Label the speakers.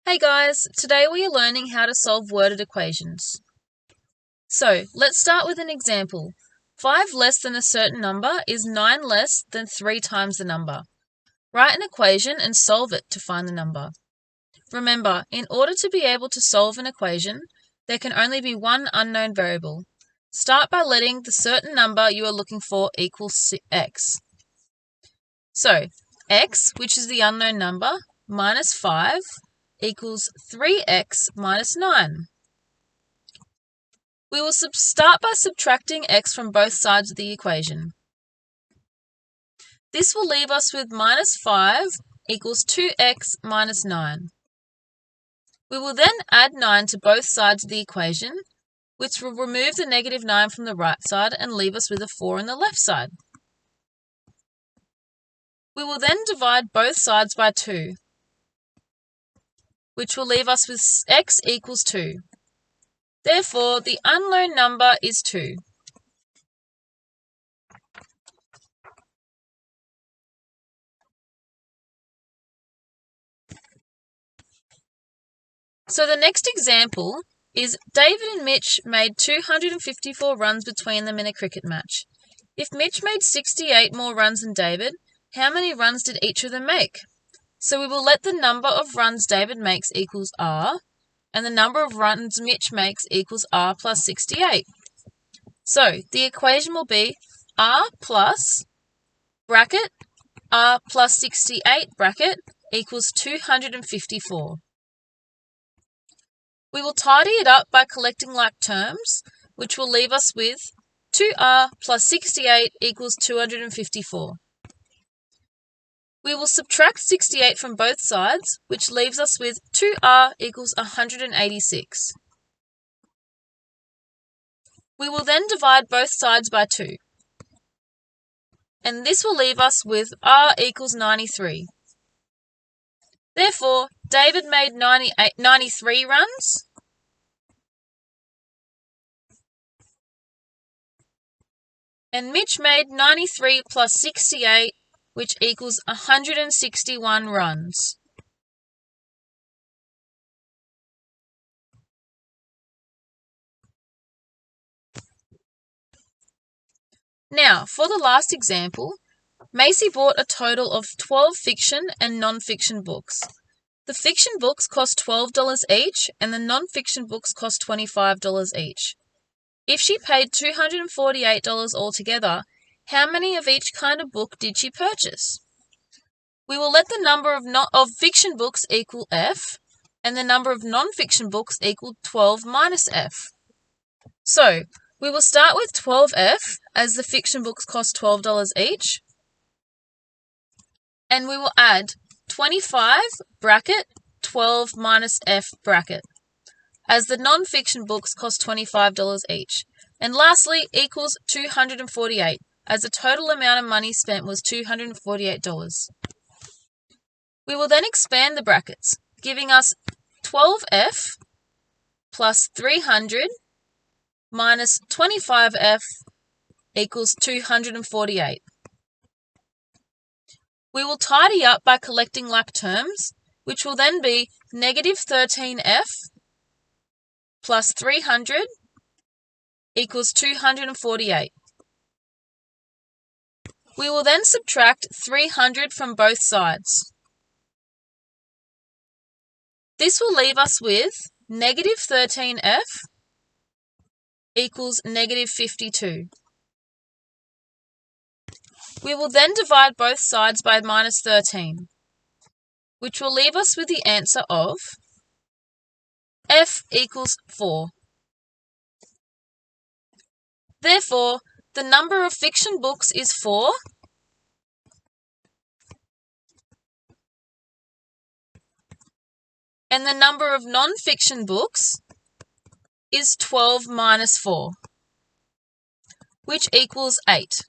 Speaker 1: Hey guys, today we are learning how to solve worded equations. So, let's start with an example. 5 less than a certain number is 9 less than 3 times the number. Write an equation and solve it to find the number. Remember, in order to be able to solve an equation, there can only be one unknown variable. Start by letting the certain number you are looking for equal x. So, x, which is the unknown number, minus 5 equals 3x minus 9. We will start by subtracting x from both sides of the equation. This will leave us with minus 5 equals 2x minus 9. We will then add 9 to both sides of the equation, which will remove the negative 9 from the right side and leave us with a 4 on the left side. We will then divide both sides by 2, which will leave us with x equals 2. Therefore, the unknown number is 2. So the next example is David and Mitch made 254 runs between them in a cricket match. If Mitch made 68 more runs than David, how many runs did each of them make? So we will let the number of runs David makes equals R, and the number of runs Mitch makes equals R plus 68. So the equation will be R plus bracket R plus 68 bracket equals 254. We will tidy it up by collecting like terms, which will leave us with 2R plus 68 equals 254. We will subtract 68 from both sides, which leaves us with 2R equals 186. We will then divide both sides by 2. And this will leave us with R equals 93. Therefore, David made 93 runs. And Mitch made 93 plus 68, which equals 161 runs. Now, for the last example, Macy bought a total of 12 fiction and non-fiction books. The fiction books cost $12 each, and the non-fiction books cost $25 each. If she paid $248 altogether, how many of each kind of book did she purchase? We will let the number of fiction books equal F, and the number of non-fiction books equal 12 minus F. So, we will start with 12F, as the fiction books cost $12 each, and we will add 25 bracket 12 minus F bracket, as the non-fiction books cost $25 each. And lastly, equals 248, as the total amount of money spent was $248. We will then expand the brackets, giving us 12F plus 300 minus 25F equals 248. We will tidy up by collecting like terms, which will then be negative 13F plus 300 equals 248. We will then subtract 300 from both sides. This will leave us with negative 13F equals negative 52. We will then divide both sides by minus 13, which will leave us with the answer of F equals 4. Therefore, the number of fiction books is 4, and the number of non-fiction books is 12 minus 4, which equals 8.